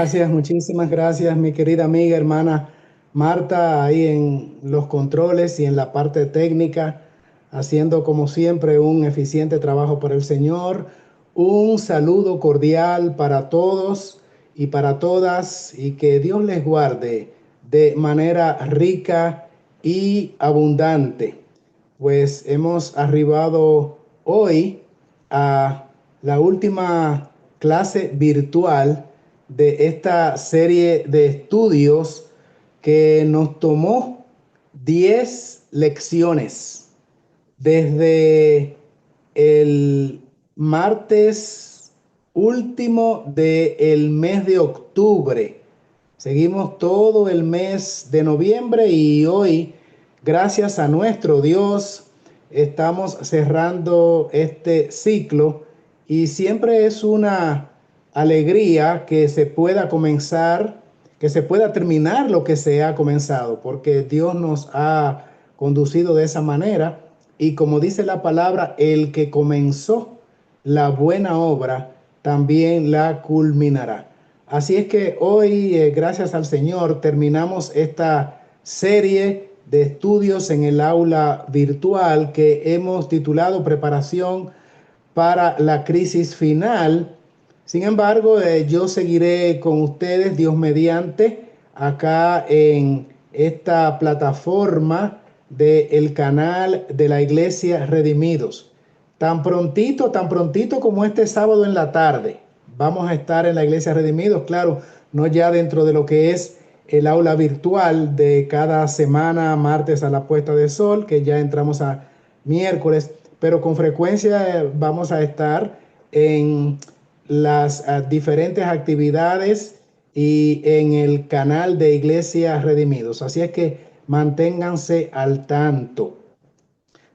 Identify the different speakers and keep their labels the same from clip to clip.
Speaker 1: Gracias, muchísimas gracias, mi querida amiga, hermana Marta, ahí en los controles y en la parte técnica, haciendo como siempre un eficiente trabajo para el Señor. Un saludo cordial para todos y para todas y que Dios les guarde de manera rica y abundante. Pues hemos arribado hoy a la última clase virtual de esta serie de estudios que nos tomó 10 lecciones desde el martes último del mes de octubre. Seguimos todo el mes de noviembre y hoy, gracias a nuestro Dios, estamos cerrando este ciclo y siempre es una alegría que se pueda comenzar, que se pueda terminar lo que se ha comenzado, porque Dios nos ha conducido de esa manera y como dice la palabra, el que comenzó la buena obra también la culminará. Así es que hoy, gracias al Señor, terminamos esta serie de estudios en el aula virtual que hemos titulado Preparación para la crisis final. Sin embargo, yo seguiré con ustedes, Dios mediante, acá en esta plataforma del canal de la Iglesia Redimidos. Tan prontito como este sábado en la tarde, vamos a estar en la Iglesia Redimidos, claro, no ya dentro de lo que es el aula virtual de cada semana, martes a la puesta de sol, que ya entramos a miércoles, pero con frecuencia vamos a estar en las diferentes actividades y en el canal de Iglesia Redimidos. Así es que manténganse al tanto.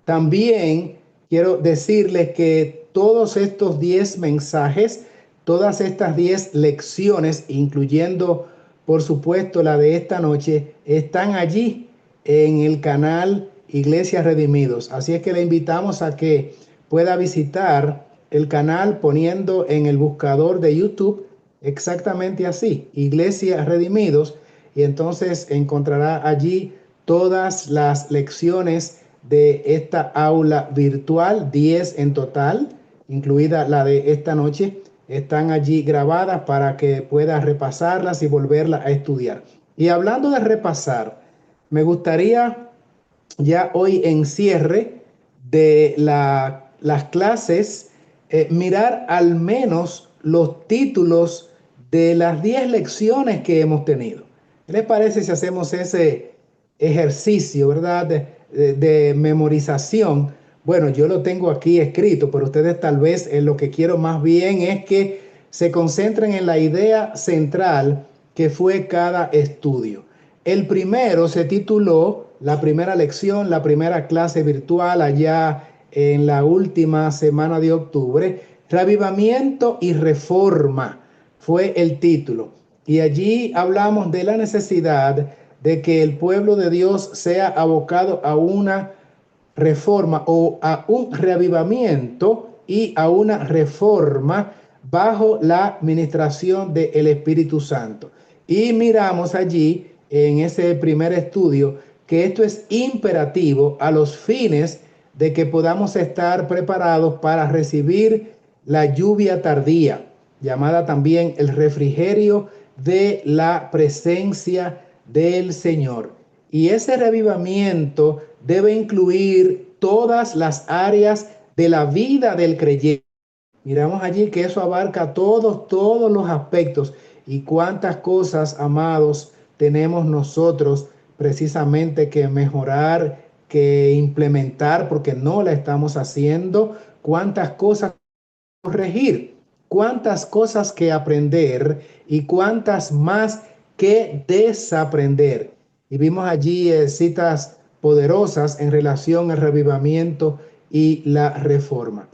Speaker 1: También quiero decirles que todos estos 10 mensajes, todas estas 10 lecciones, incluyendo por supuesto la de esta noche, están allí en el canal Iglesia Redimidos. Así es que le invitamos a que pueda visitar el canal poniendo en el buscador de YouTube exactamente así, Iglesia Redimidos, y entonces encontrará allí todas las lecciones de esta aula virtual, 10 en total, incluida la de esta noche, están allí grabadas para que puedas repasarlas y volverlas a estudiar. Y hablando de repasar, me gustaría ya hoy en cierre de las clases, mirar al menos los títulos de las 10 lecciones que hemos tenido. ¿Qué les parece si hacemos ese ejercicio, verdad, de memorización? Bueno, yo lo tengo aquí escrito, pero ustedes tal vez lo que quiero más bien es que se concentren en la idea central que fue cada estudio. El primero se tituló, la primera lección, la primera clase virtual allá en la última semana de octubre, Reavivamiento y Reforma fue el título. Y allí hablamos de la necesidad de que el pueblo de Dios sea abocado a una reforma o a un reavivamiento y a una reforma bajo la administración del Espíritu Santo. Y miramos allí en ese primer estudio que esto es imperativo a los fines de que podamos estar preparados para recibir la lluvia tardía, llamada también el refrigerio de la presencia del Señor. Y ese revivamiento debe incluir todas las áreas de la vida del creyente. Miramos allí que eso abarca todos los aspectos y cuántas cosas, amados, tenemos nosotros precisamente que mejorar, que implementar, porque no la estamos haciendo, cuántas cosas corregir, cuántas cosas que aprender y cuántas más que desaprender. Y vimos allí citas poderosas en relación al revivamiento y la reforma.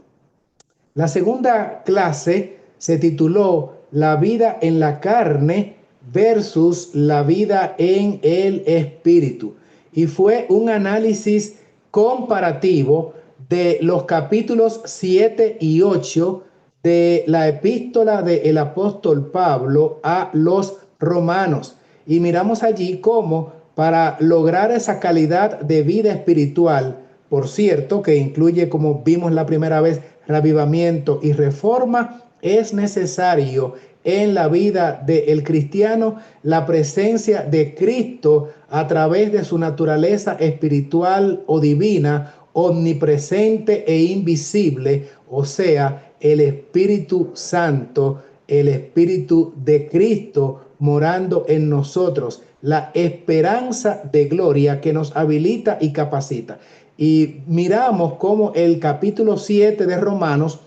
Speaker 1: La segunda clase se tituló La vida en la carne versus la vida en el espíritu y fue un análisis comparativo de los capítulos 7 y 8 de la epístola del apóstol Pablo a los romanos. Y miramos allí cómo para lograr esa calidad de vida espiritual, por cierto, que incluye, como vimos la primera vez, reavivamiento y reforma, es necesario en la vida del cristiano la presencia de Cristo a través de su naturaleza espiritual o divina, omnipresente e invisible, o sea, el Espíritu Santo, el Espíritu de Cristo morando en nosotros, la esperanza de gloria que nos habilita y capacita. Y miramos cómo el capítulo 7 de Romanos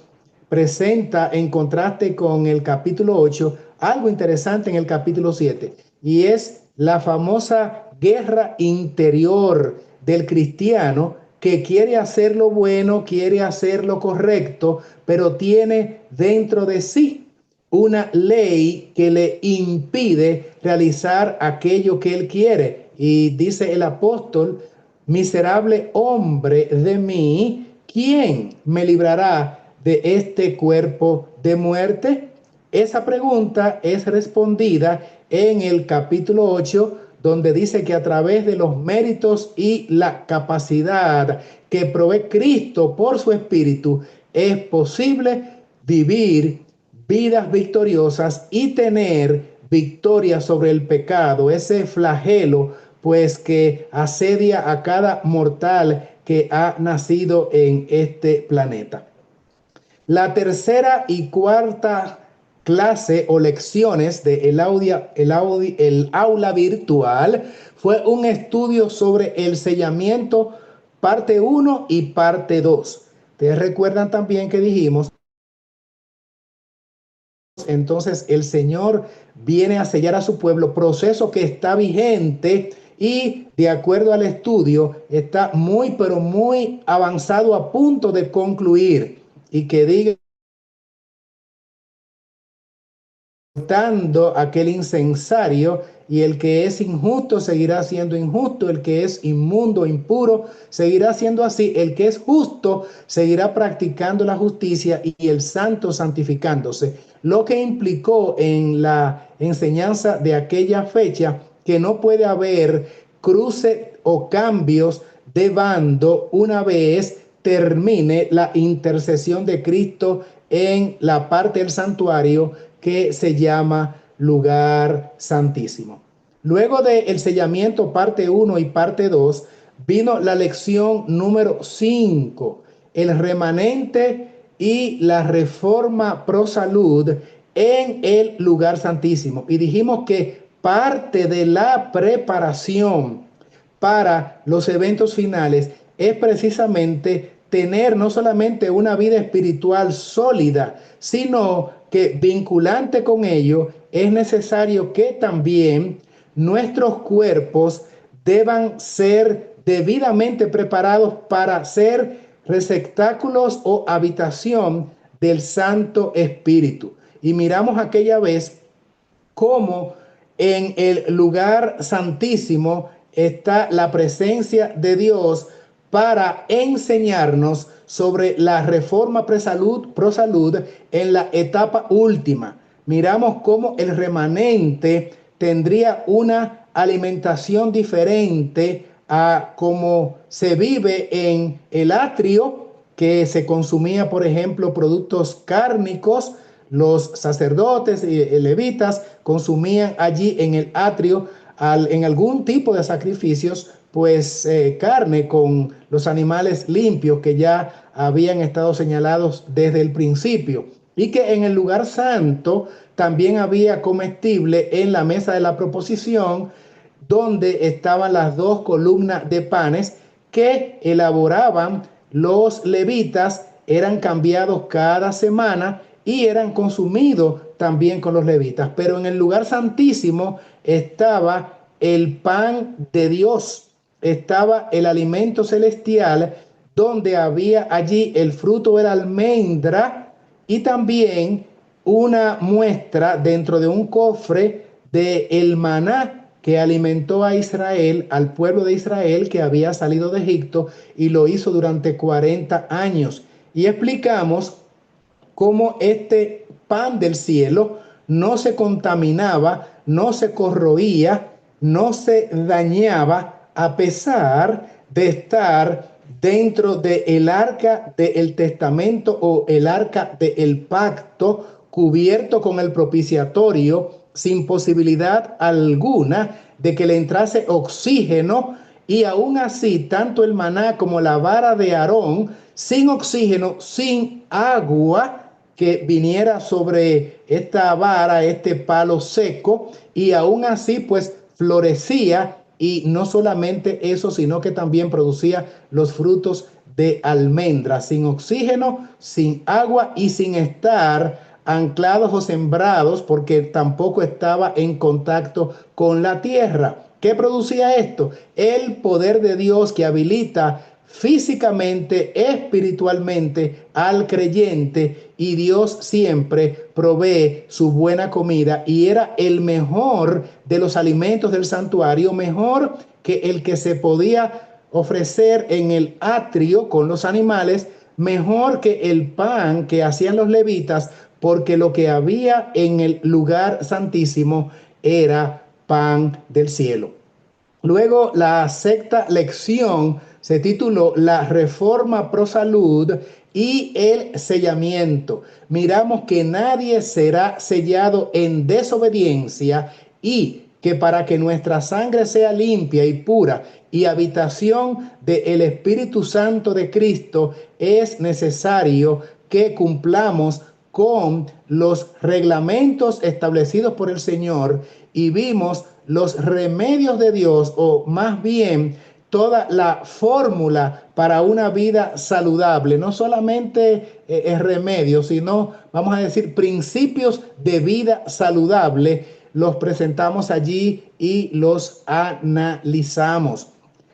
Speaker 1: presenta en contraste con el capítulo 8 algo interesante en el capítulo 7 y es la famosa guerra interior del cristiano que quiere hacer lo bueno, quiere hacer lo correcto, pero tiene dentro de sí una ley que le impide realizar aquello que él quiere. Y dice el apóstol: miserable hombre de mí, ¿quién me librará de este cuerpo de muerte? Esa pregunta es respondida en el capítulo 8, donde dice que a través de los méritos y la capacidad que provee Cristo por su Espíritu, es posible vivir vidas victoriosas y tener victoria sobre el pecado, ese flagelo pues que asedia a cada mortal que ha nacido en este planeta. La tercera y cuarta clase o lecciones de el aula virtual fue un estudio sobre el sellamiento parte 1 y parte 2. Ustedes recuerdan también que dijimos entonces el Señor viene a sellar a su pueblo, proceso que está vigente y de acuerdo al estudio está muy pero muy avanzado, a punto de concluir, y que diga aquel incensario, y el que es injusto seguirá siendo injusto, el que es inmundo, impuro, seguirá siendo así, el que es justo seguirá practicando la justicia y el santo santificándose, lo que implicó en la enseñanza de aquella fecha que no puede haber cruce o cambios de bando una vez termine la intercesión de Cristo en la parte del santuario que se llama lugar santísimo. Luego del sellamiento parte 1 y parte 2, vino la lección número 5, el remanente y la reforma pro salud en el lugar santísimo. Y dijimos que parte de la preparación para los eventos finales es precisamente tener no solamente una vida espiritual sólida, sino que vinculante con ello es necesario que también nuestros cuerpos deban ser debidamente preparados para ser receptáculos o habitación del Santo Espíritu. Y miramos aquella vez cómo en el lugar santísimo está la presencia de Dios para enseñarnos sobre la reforma pro salud en la etapa última. Miramos cómo el remanente tendría una alimentación diferente a como se vive en el atrio, que se consumía, por ejemplo, productos cárnicos. Los sacerdotes y levitas consumían allí en el atrio en algún tipo de sacrificios, pues carne con los animales limpios que ya habían estado señalados desde el principio, y que en el lugar santo también había comestible en la mesa de la proposición, donde estaban las dos columnas de panes que elaboraban los levitas, eran cambiados cada semana y eran consumidos también con los levitas. Pero en el lugar santísimo estaba el pan de Dios, estaba el alimento celestial, donde había allí el fruto de la almendra y también una muestra dentro de un cofre de el maná que alimentó a Israel, al pueblo de Israel que había salido de Egipto, y lo hizo durante 40 años. Y explicamos cómo este pan del cielo no se contaminaba, no se corroía, no se dañaba, a pesar de estar dentro del arca del testamento o el arca del pacto, cubierto con el propiciatorio, sin posibilidad alguna de que le entrase oxígeno. Y aún así, tanto el maná como la vara de Aarón, sin oxígeno, sin agua que viniera sobre esta vara, este palo seco, y aún así pues florecía, y no solamente eso, sino que también producía los frutos de almendra, sin oxígeno, sin agua y sin estar anclados o sembrados, porque tampoco estaba en contacto con la tierra. ¿Qué producía esto? El poder de Dios que habilita físicamente, espiritualmente al creyente, y Dios siempre provee su buena comida, y era el mejor de los alimentos del santuario, mejor que el que se podía ofrecer en el atrio con los animales, mejor que el pan que hacían los levitas, porque lo que había en el lugar santísimo era pan del cielo. Luego, la sexta lección se tituló La Reforma Pro Salud y el sellamiento. Miramos que nadie será sellado en desobediencia, y que para que nuestra sangre sea limpia y pura y habitación del Espíritu Santo de Cristo, es necesario que cumplamos con los reglamentos establecidos por el Señor, y vimos los remedios de Dios, o más bien toda la fórmula para una vida saludable. No solamente es remedio, sino, vamos a decir, principios de vida saludable. Los presentamos allí y los analizamos.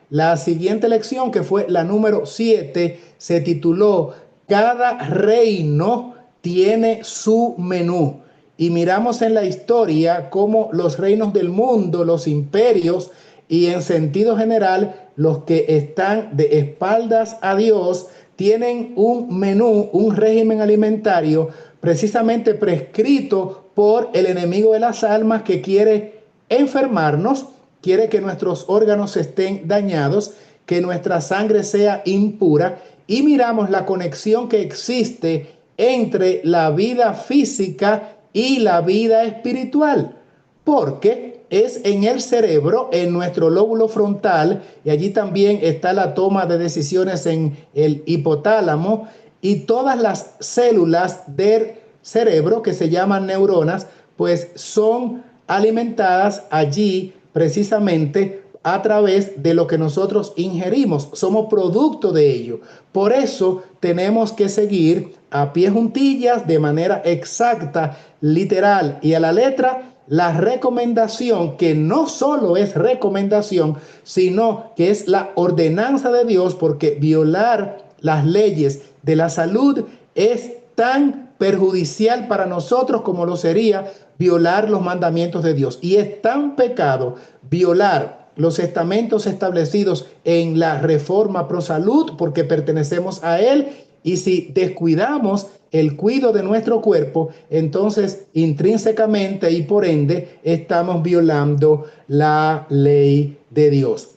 Speaker 1: La siguiente lección, que fue la número 7, se tituló Cada reino tiene su menú. Y miramos en la historia cómo los reinos del mundo, los imperios, y en sentido general los que están de espaldas a Dios, tienen un menú, un régimen alimentario precisamente prescrito por el enemigo de las almas, que quiere enfermarnos, quiere que nuestros órganos estén dañados, que nuestra sangre sea impura. Y miramos la conexión que existe entre la vida física y la vida espiritual, porque es en el cerebro, en nuestro lóbulo frontal, y allí también está la toma de decisiones en el hipotálamo, y todas las células del cerebro, que se llaman neuronas, pues son alimentadas allí precisamente a través de lo que nosotros ingerimos. Somos producto de ello. Por eso tenemos que seguir a pie juntillas, de manera exacta, literal y a la letra, la recomendación, que no solo es recomendación, sino que es la ordenanza de Dios, porque violar las leyes de la salud es tan perjudicial para nosotros como lo sería violar los mandamientos de Dios. Y es tan pecado violar los estamentos establecidos en la Reforma Pro Salud, porque pertenecemos a él, y si descuidamos el cuidado de nuestro cuerpo, entonces intrínsecamente y por ende estamos violando la ley de Dios.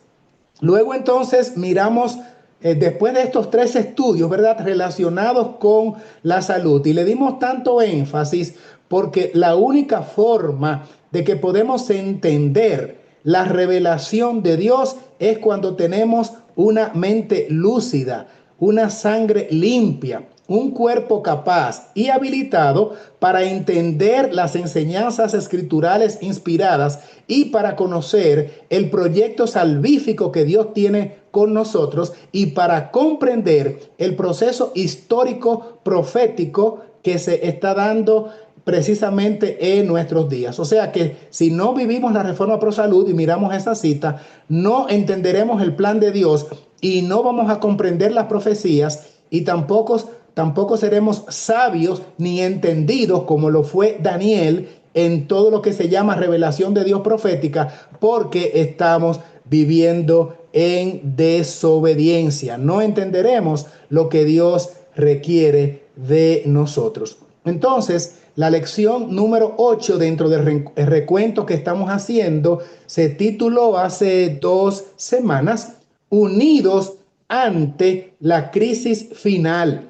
Speaker 1: Luego entonces miramos, después de estos tres estudios, ¿verdad?, relacionados con la salud, y le dimos tanto énfasis porque la única forma de que podemos entender la revelación de Dios es cuando tenemos una mente lúcida, una sangre limpia, un cuerpo capaz y habilitado para entender las enseñanzas escriturales inspiradas y para conocer el proyecto salvífico que Dios tiene con nosotros, y para comprender el proceso histórico profético que se está dando precisamente en nuestros días. O sea que si no vivimos la Reforma Pro Salud y miramos esa cita, no entenderemos el plan de Dios, y no vamos a comprender las profecías, y tampoco seremos sabios ni entendidos como lo fue Daniel en todo lo que se llama revelación de Dios profética, porque estamos viviendo en desobediencia. No entenderemos lo que Dios requiere de nosotros. Entonces, la lección número 8 dentro del recuento que estamos haciendo se tituló hace 2 semanas, Unidos ante la crisis final.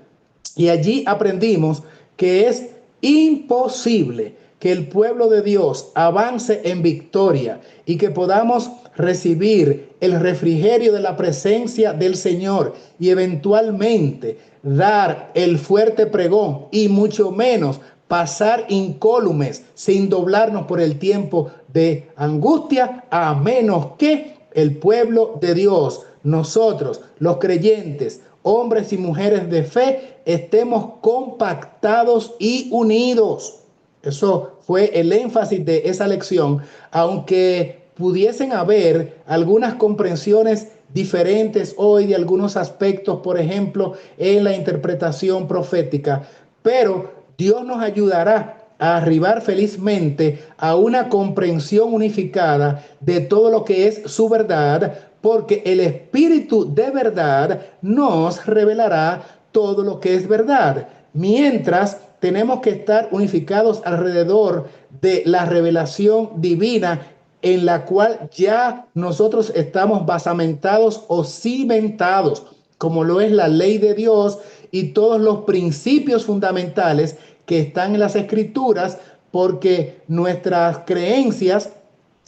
Speaker 1: Y allí aprendimos que es imposible que el pueblo de Dios avance en victoria y que podamos recibir el refrigerio de la presencia del Señor y eventualmente dar el fuerte pregón y mucho menos pasar incólumes sin doblarnos por el tiempo de angustia, a menos que el pueblo de Dios, nosotros, los creyentes, hombres y mujeres de fe, estemos compactados y unidos. Eso fue el énfasis de esa lección, aunque pudiesen haber algunas comprensiones diferentes hoy de algunos aspectos, por ejemplo, en la interpretación profética, pero Dios nos ayudará a arribar felizmente a una comprensión unificada de todo lo que es su verdad, porque el Espíritu de verdad nos revelará todo lo que es verdad. Mientras tenemos que estar unificados alrededor de la revelación divina en la cual ya nosotros estamos basamentados o cimentados, como lo es la ley de Dios y todos los principios fundamentales que están en las Escrituras, porque nuestras creencias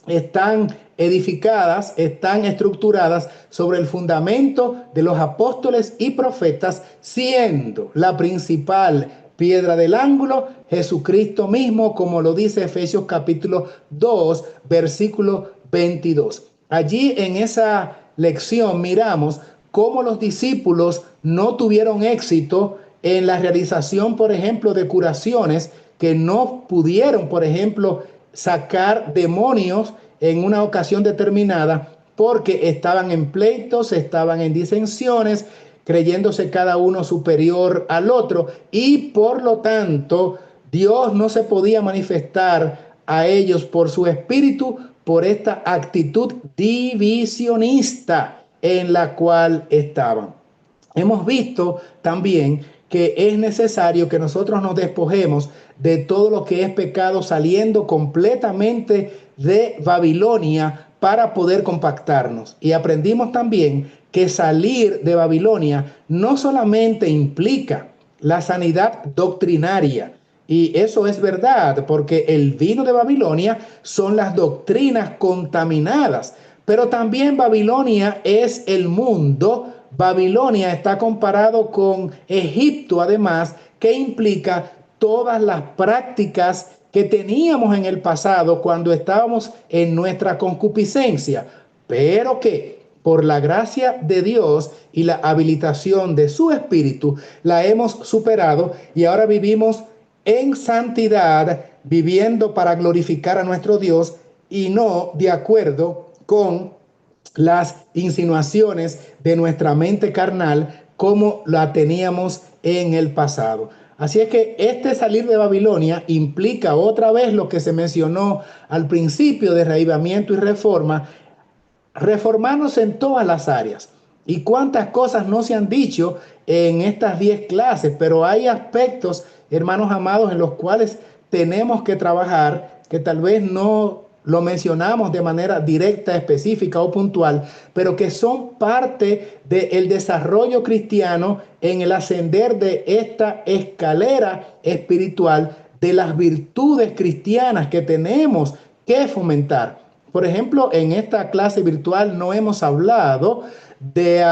Speaker 1: están edificadas, están estructuradas sobre el fundamento de los apóstoles y profetas, siendo la principal piedra del ángulo Jesucristo mismo, como lo dice Efesios capítulo 2, versículo 22. Allí en esa lección miramos cómo los discípulos no tuvieron éxito en la realización, por ejemplo, de curaciones, que no pudieron, por ejemplo, sacar demonios en una ocasión determinada porque estaban en pleitos, estaban en disensiones, creyéndose cada uno superior al otro, y por lo tanto Dios no se podía manifestar a ellos por su espíritu, por esta actitud divisionista en la cual estaban. Hemos visto también que es necesario que nosotros nos despojemos de todo lo que es pecado, saliendo completamente de Babilonia para poder compactarnos. Y aprendimos también que salir de Babilonia no solamente implica la sanidad doctrinaria, y eso es verdad, porque el vino de Babilonia son las doctrinas contaminadas, pero también Babilonia es el mundo. Babilonia está comparado con Egipto, además, que implica todas las prácticas que teníamos en el pasado cuando estábamos en nuestra concupiscencia, pero que por la gracia de Dios y la habilitación de su Espíritu la hemos superado y ahora vivimos en santidad, viviendo para glorificar a nuestro Dios y no de acuerdo con las insinuaciones de nuestra mente carnal como la teníamos en el pasado. Así es que este salir de Babilonia implica otra vez lo que se mencionó al principio de reavivamiento y reforma, reformarnos en todas las áreas. Y cuántas cosas no se han dicho en estas 10 clases, pero hay aspectos, hermanos amados, en los cuales tenemos que trabajar, que tal vez no lo mencionamos de manera directa, específica o puntual, pero que son parte del desarrollo cristiano en el ascender de esta escalera espiritual de las virtudes cristianas que tenemos que fomentar. Por ejemplo, en esta clase virtual no hemos hablado de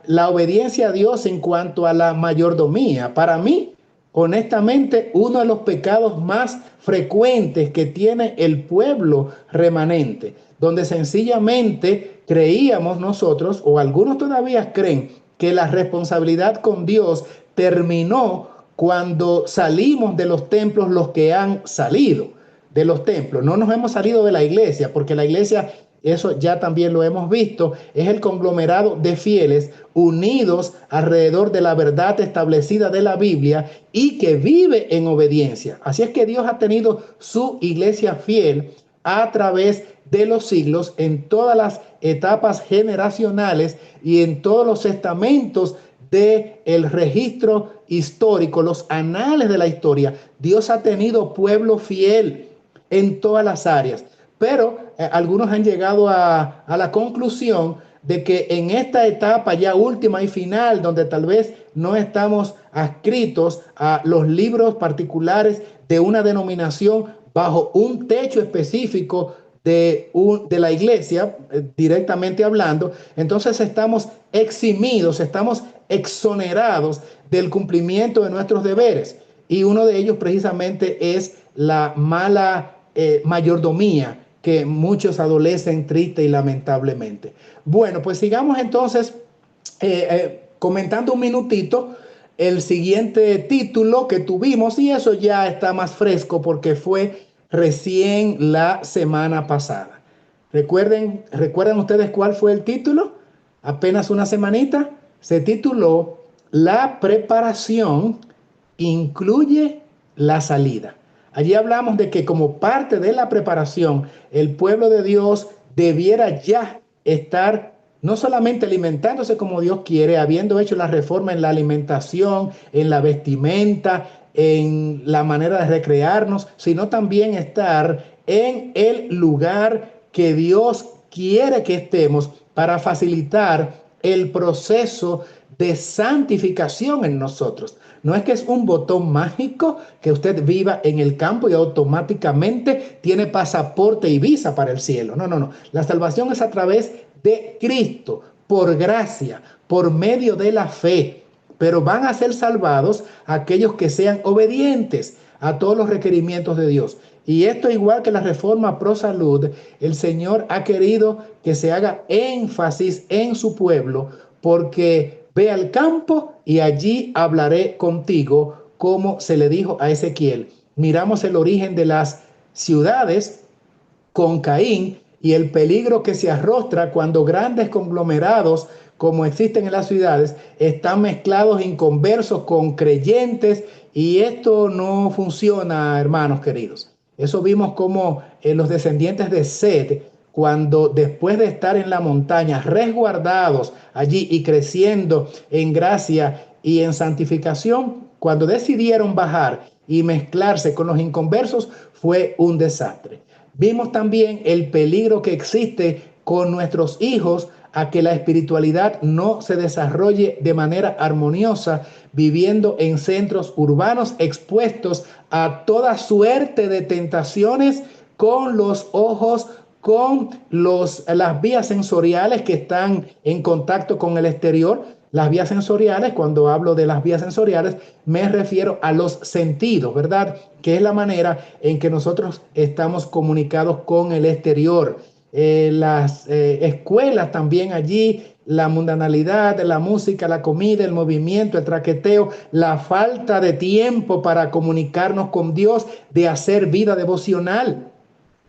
Speaker 1: la obediencia a Dios en cuanto a la mayordomía. Para mí, honestamente, uno de los pecados más frecuentes que tiene el pueblo remanente, donde sencillamente creíamos nosotros, o algunos todavía creen, que la responsabilidad con Dios terminó cuando salimos de los templos los que han salido de los templos. No nos hemos salido de la iglesia, porque la iglesia, eso ya también lo hemos visto, es el conglomerado de fieles unidos alrededor de la verdad establecida de la Biblia y que vive en obediencia. Así es que Dios ha tenido su iglesia fiel a través de los siglos, en todas las etapas generacionales y en todos los estamentos del registro histórico, los anales de la historia, Dios ha tenido pueblo fiel en todas las áreas. Pero algunos han llegado a la conclusión de que en esta etapa ya última y final, donde tal vez no estamos adscritos a los libros particulares de una denominación bajo un techo específico de la iglesia, directamente hablando, entonces estamos eximidos, estamos exonerados del cumplimiento de nuestros deberes. Y uno de ellos precisamente es la mala mayordomía que muchos adolecen triste y lamentablemente. Bueno, pues sigamos entonces comentando un minutito el siguiente título que tuvimos, y eso ya está más fresco porque fue recién la semana pasada. ¿Recuerdan ustedes cuál fue el título? Apenas una semanita. Se tituló La preparación incluye la salida. Allí hablamos de que como parte de la preparación, el pueblo de Dios debiera ya estar no solamente alimentándose como Dios quiere, habiendo hecho la reforma en la alimentación, en la vestimenta, en la manera de recrearnos, sino también estar en el lugar que Dios quiere que estemos para facilitar el proceso de santificación en nosotros. No es que es un botón mágico que usted viva en el campo y automáticamente tiene pasaporte y visa para el cielo. No, no, no. La salvación es a través de Cristo, por gracia, por medio de la fe. Pero van a ser salvados aquellos que sean obedientes a todos los requerimientos de Dios. Y esto, igual que la reforma pro salud, el Señor ha querido que se haga énfasis en su pueblo, porque ve al campo y allí hablaré contigo, como se le dijo a Ezequiel. Miramos el origen de las ciudades con Caín y el peligro que se arrostra cuando grandes conglomerados como existen en las ciudades están mezclados inconversos con creyentes, y esto no funciona, hermanos queridos. Eso vimos como los descendientes de Set, cuando después de estar en la montaña resguardados allí y creciendo en gracia y en santificación, cuando decidieron bajar y mezclarse con los inconversos, fue un desastre. Vimos también el peligro que existe con nuestros hijos a que la espiritualidad no se desarrolle de manera armoniosa, viviendo en centros urbanos expuestos a toda suerte de tentaciones con los ojos, con las vías sensoriales que están en contacto con el exterior. Las vías sensoriales, cuando hablo de las vías sensoriales, me refiero a los sentidos, ¿verdad? Que es la manera en que nosotros estamos comunicados con el exterior. Las escuelas también allí, la mundanalidad, la música, la comida, el movimiento, el traqueteo, la falta de tiempo para comunicarnos con Dios, de hacer vida devocional.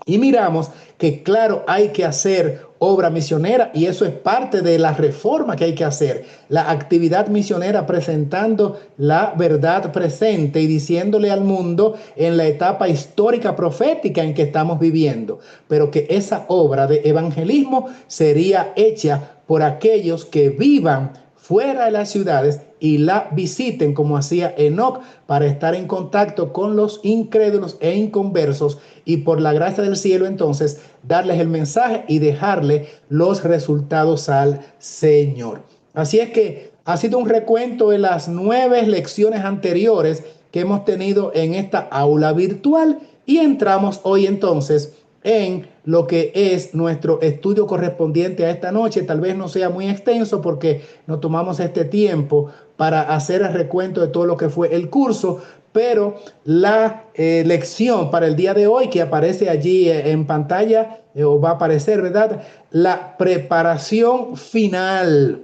Speaker 1: Y miramos que, claro, hay que hacer obra misionera, y eso es parte de la reforma que hay que hacer. La actividad misionera, presentando la verdad presente y diciéndole al mundo en la etapa histórica profética en que estamos viviendo. Pero que esa obra de evangelismo sería hecha por aquellos que vivan fuera de las ciudades y la visiten, como hacía Enoc, para estar en contacto con los incrédulos e inconversos, y por la gracia del cielo entonces darles el mensaje y dejarle los resultados al Señor. Así es que ha sido un recuento de las 9 lecciones anteriores que hemos tenido en esta aula virtual, y entramos hoy entonces en lo que es nuestro estudio correspondiente a esta noche. Tal vez no sea muy extenso porque nos tomamos este tiempo para hacer el recuento de todo lo que fue el curso, pero la lección para el día de hoy, que aparece allí en pantalla, o va a aparecer, ¿verdad? La preparación final.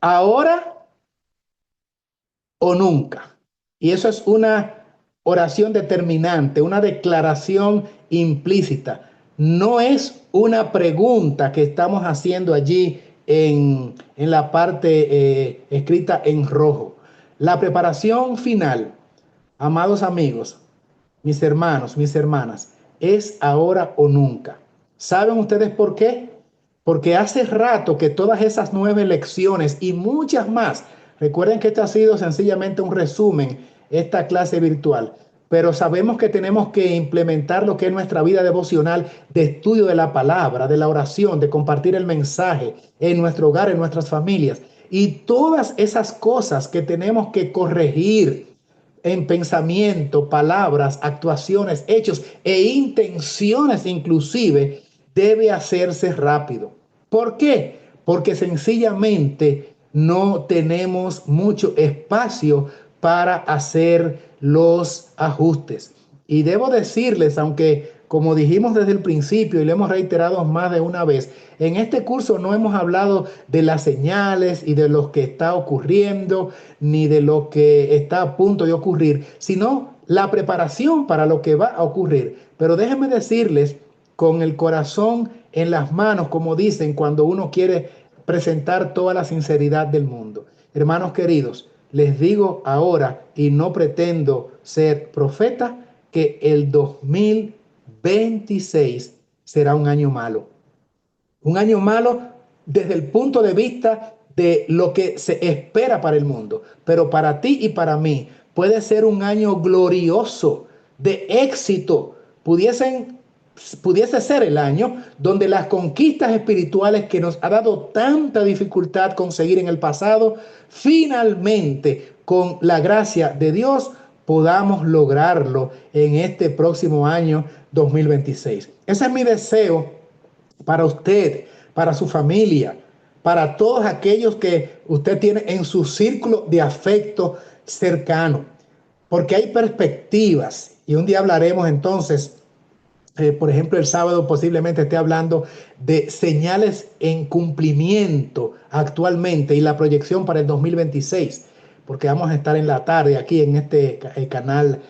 Speaker 1: Ahora o nunca. Y eso es una oración determinante, una declaración implícita. No es una pregunta que estamos haciendo allí en la parte escrita en rojo. La preparación final, amados amigos, mis hermanos, mis hermanas, es ahora o nunca. ¿Saben ustedes por qué? porque hace rato que todas esas 9 lecciones y muchas más, recuerden que este ha sido sencillamente un resumen, esta clase virtual, pero sabemos que tenemos que implementar lo que es nuestra vida devocional de estudio de la palabra, de la oración, de compartir el mensaje en nuestro hogar, en nuestras familias. Y todas esas cosas que tenemos que corregir en pensamiento, palabras, actuaciones, hechos e intenciones inclusive, debe hacerse rápido. ¿Por qué? Porque sencillamente no tenemos mucho espacio para hacer los ajustes. Y debo decirles, aunque como dijimos desde el principio y lo hemos reiterado más de una vez, en este curso no hemos hablado de las señales y de lo que está ocurriendo, ni de lo que está a punto de ocurrir, sino la preparación para lo que va a ocurrir. Pero déjenme decirles, con el corazón en las manos, como dicen cuando uno quiere presentar toda la sinceridad del mundo. Hermanos queridos, les digo ahora, y no pretendo ser profeta, que el 2026 será un año malo. Un año malo desde el punto de vista de lo que se espera para el mundo. Pero para ti y para mí puede ser un año glorioso, de éxito. Pudiese ser el año donde las conquistas espirituales que nos ha dado tanta dificultad conseguir en el pasado, finalmente, con la gracia de Dios, podamos lograrlo en este próximo año 2026. Ese es mi deseo para usted, para su familia, para todos aquellos que usted tiene en su círculo de afecto cercano, porque hay perspectivas y un día hablaremos entonces, por ejemplo, el sábado posiblemente esté hablando de señales en cumplimiento actualmente y la proyección para el 2026, porque vamos a estar en la tarde aquí en este canal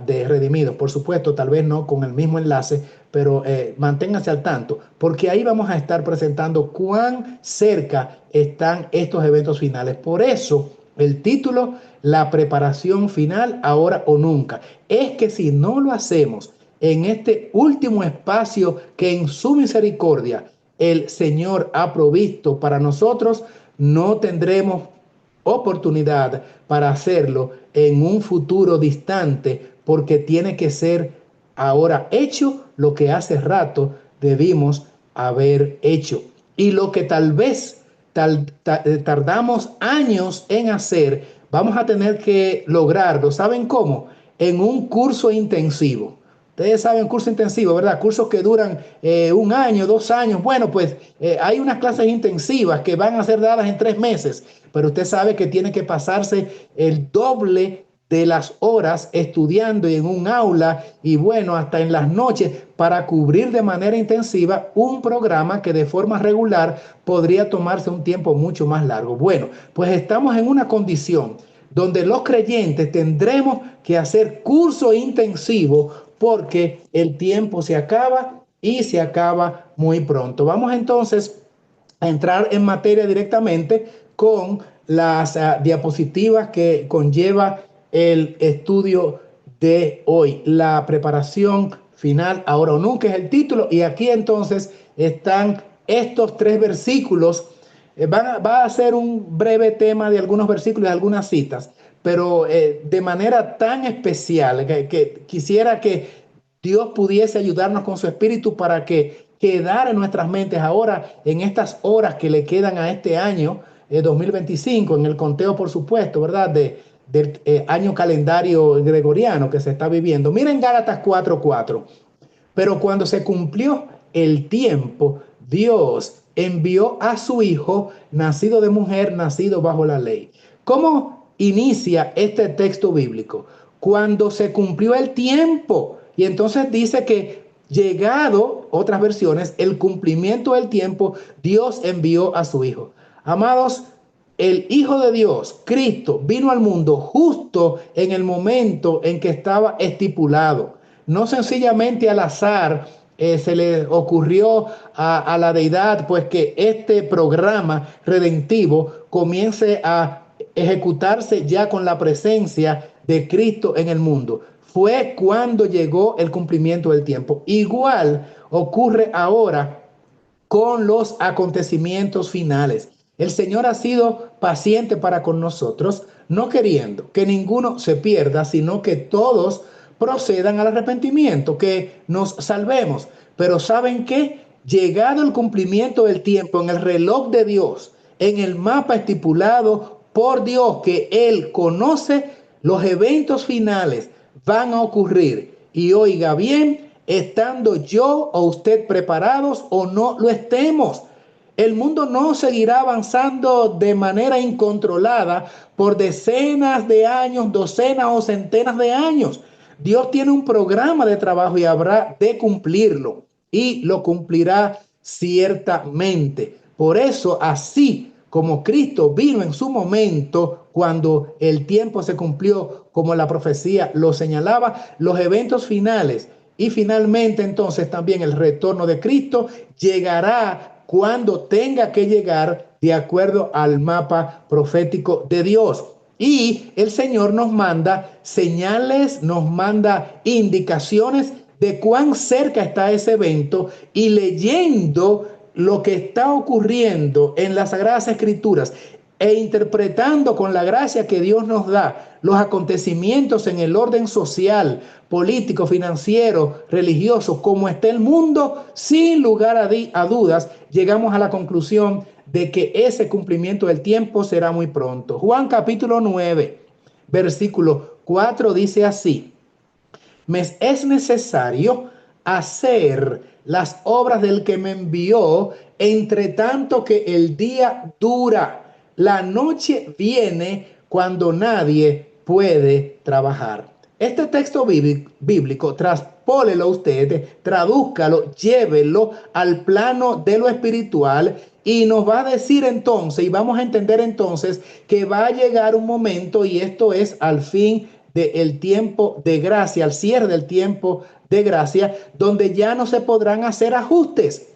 Speaker 1: de Redimidos. Por supuesto, tal vez no con el mismo enlace, pero manténganse al tanto, porque ahí vamos a estar presentando cuán cerca están estos eventos finales. Por eso, el título, la preparación final, ahora o nunca, es que si no lo hacemos en este último espacio que en su misericordia el Señor ha provisto para nosotros, no tendremos oportunidad para hacerlo en un futuro distante, porque tiene que ser ahora hecho lo que hace rato debimos haber hecho. Y lo que tal vez tardamos años en hacer, vamos a tener que lograrlo. ¿Saben cómo? En un curso intensivo. Ustedes saben, curso intensivo, ¿verdad? Cursos que duran 1 año, 2 años. Bueno, pues hay unas clases intensivas que van a ser dadas en 3 meses, pero usted sabe que tiene que pasarse el doble de las horas estudiando en un aula y bueno, hasta en las noches para cubrir de manera intensiva un programa que de forma regular podría tomarse un tiempo mucho más largo. Bueno, pues estamos en una condición donde los creyentes tendremos que hacer curso intensivo porque el tiempo se acaba y se acaba muy pronto. Vamos entonces a entrar en materia directamente con las diapositivas que conlleva el estudio de hoy. La preparación final, ahora o nunca es el título, y aquí entonces están estos 3 versículos. Va a ser un breve tema de algunos versículos y algunas citas, pero de manera tan especial que quisiera que Dios pudiese ayudarnos con su espíritu para que quedara en nuestras mentes ahora, en estas horas que le quedan a este año 2025, en el conteo, por supuesto, ¿verdad? Del año calendario gregoriano que se está viviendo. Miren Gálatas 4:4. Pero cuando se cumplió el tiempo, Dios envió a su hijo, nacido de mujer, nacido bajo la ley. ¿Cómo inicia este texto bíblico? Cuando se cumplió el tiempo. Y entonces dice que llegado, otras versiones, el cumplimiento del tiempo, Dios envió a su hijo. Amados, el Hijo de Dios, Cristo, vino al mundo justo en el momento en que estaba estipulado. No sencillamente al azar se le ocurrió a la deidad pues que este programa redentivo comience a ejecutarse ya con la presencia de Cristo en el mundo. Fue cuando llegó el cumplimiento del tiempo. Igual ocurre ahora con los acontecimientos finales. El Señor ha sido paciente para con nosotros, no queriendo que ninguno se pierda, sino que todos procedan al arrepentimiento, que nos salvemos. Pero ¿saben qué? Llegado el cumplimiento del tiempo en el reloj de Dios, en el mapa estipulado por Dios, que Él conoce, los eventos finales van a ocurrir. Y oiga bien, estando yo o usted preparados o no lo estemos, el mundo no seguirá avanzando de manera incontrolada por decenas de años, docenas o centenas de años. Dios tiene un programa de trabajo y habrá de cumplirlo, y lo cumplirá ciertamente. Por eso, así como Cristo vino en su momento, cuando el tiempo se cumplió, como la profecía lo señalaba, los eventos finales y finalmente entonces también el retorno de Cristo llegará cuando tenga que llegar de acuerdo al mapa profético de Dios. Y el Señor nos manda señales, nos manda indicaciones de cuán cerca está ese evento, y leyendo lo que está ocurriendo en las Sagradas Escrituras e interpretando con la gracia que Dios nos da los acontecimientos en el orden social, político, financiero, religioso, como está el mundo, sin lugar a dudas, llegamos a la conclusión de que ese cumplimiento del tiempo será muy pronto. Juan capítulo 9, versículo 4 dice así: me es necesario hacer las obras del que me envió, entre tanto que el día dura. La noche viene cuando nadie puede trabajar. Este texto bíblico, traspólelo usted, tradúzcalo, llévelo al plano de lo espiritual, y nos va a decir entonces, y vamos a entender entonces, que va a llegar un momento, y esto es al fin del tiempo de gracia, al cierre del tiempo de gracia, donde ya no se podrán hacer ajustes.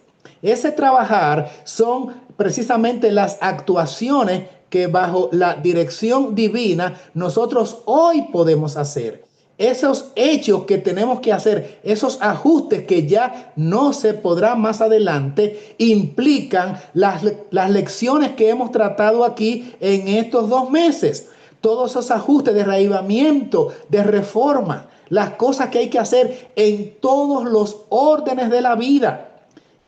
Speaker 1: Ese trabajar son precisamente las actuaciones que bajo la dirección divina nosotros hoy podemos hacer. Esos hechos que tenemos que hacer, esos ajustes que ya no se podrán más adelante, implican las lecciones que hemos tratado aquí en estos 2 meses. Todos esos ajustes de reavivamiento, de reforma, las cosas que hay que hacer en todos los órdenes de la vida.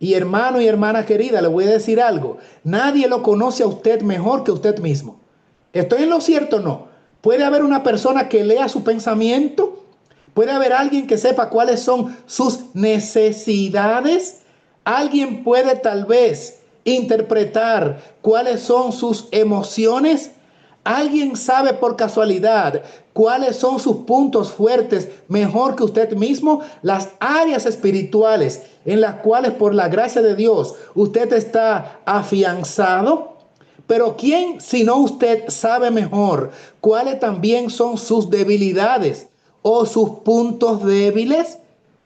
Speaker 1: Y hermano y hermana querida, le voy a decir algo. Nadie lo conoce a usted mejor que usted mismo. ¿Estoy en lo cierto o no? Puede haber una persona que lea su pensamiento. Puede haber alguien que sepa cuáles son sus necesidades. Alguien puede tal vez interpretar cuáles son sus emociones. ¿Alguien sabe por casualidad cuáles son sus puntos fuertes mejor que usted mismo? Las áreas espirituales en las cuales por la gracia de Dios usted está afianzado. Pero ¿quién sino usted sabe mejor cuáles también son sus debilidades o sus puntos débiles?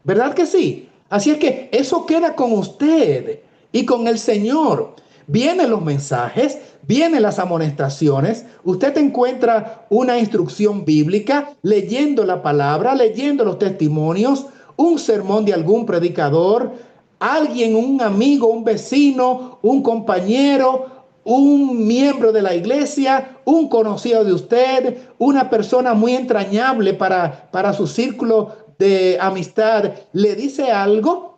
Speaker 1: ¿Verdad que sí? Así es que eso queda con usted y con el Señor. Vienen los mensajes, vienen las amonestaciones, usted encuentra una instrucción bíblica, leyendo la palabra, leyendo los testimonios, un sermón de algún predicador, alguien, un amigo, un vecino, un compañero, un miembro de la iglesia, un conocido de usted, una persona muy entrañable para su círculo de amistad, le dice algo,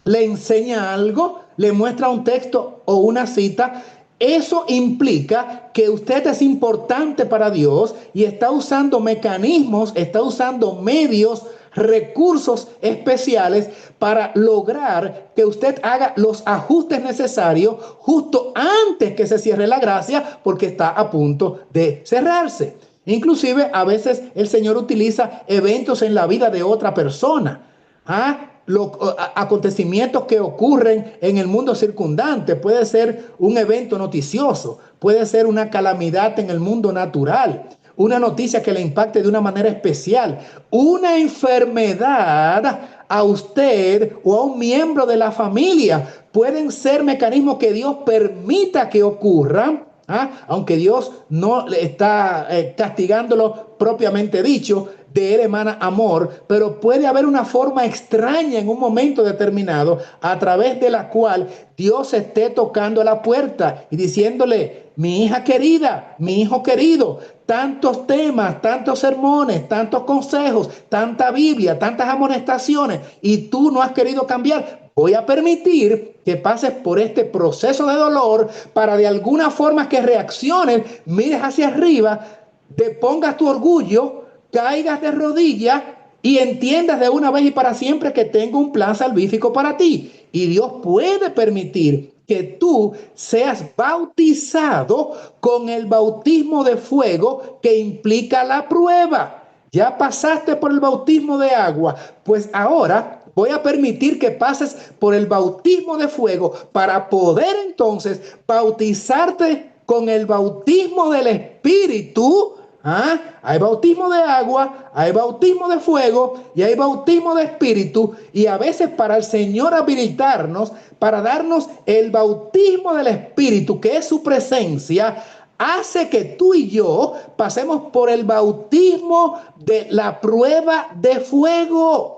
Speaker 1: le enseña algo, le muestra un texto o una cita. Eso implica que usted es importante para Dios y está usando mecanismos, está usando medios, recursos especiales para lograr que usted haga los ajustes necesarios justo antes que se cierre la gracia, porque está a punto de cerrarse. Inclusive a veces el Señor utiliza eventos en la vida de otra persona. Acontecimientos que ocurren en el mundo circundante. Puede ser un evento noticioso, puede ser una calamidad en el mundo natural, una noticia que le impacte de una manera especial, una enfermedad a usted o a un miembro de la familia. Pueden ser mecanismos que Dios permita que ocurran, aunque Dios no le está castigándolo propiamente dicho. de Él emana amor, pero puede haber una forma extraña en un momento determinado a través de la cual Dios esté tocando la puerta y diciéndole: mi hija querida, mi hijo querido, tantos temas, tantos sermones, tantos consejos, tanta Biblia, tantas amonestaciones, y tú no has querido cambiar. Voy a permitir que pases por este proceso de dolor para de alguna forma que reacciones, mires hacia arriba, depongas tu orgullo, caigas de rodillas y entiendas de una vez y para siempre que tengo un plan salvífico para ti. Y Dios puede permitir que tú seas bautizado con el bautismo de fuego que implica la prueba. Ya pasaste por el bautismo de agua, pues ahora voy a permitir que pases por el bautismo de fuego para poder entonces bautizarte con el bautismo del Espíritu. Hay bautismo de agua, hay bautismo de fuego y hay bautismo de espíritu, y a veces para el Señor habilitarnos, para darnos el bautismo del Espíritu, que es su presencia, hace que tú y yo pasemos por el bautismo de la prueba de fuego.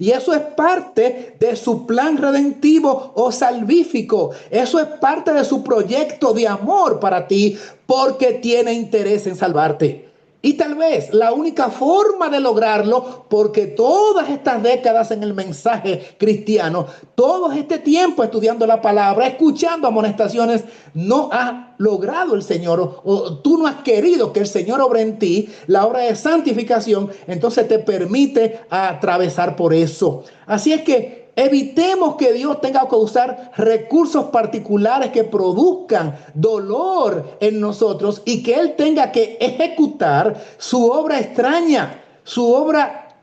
Speaker 1: Y eso es parte de su plan redentivo o salvífico. Eso es parte de su proyecto de amor para ti, porque tiene interés en salvarte. Y tal vez la única forma de lograrlo, porque todas estas décadas en el mensaje cristiano, todo este tiempo estudiando la palabra, escuchando amonestaciones, no ha logrado el Señor, o tú no has querido que el Señor obre en ti la obra de santificación, entonces te permite atravesar por eso. Así es que evitemos que Dios tenga que usar recursos particulares que produzcan dolor en nosotros y que Él tenga que ejecutar su obra extraña, su obra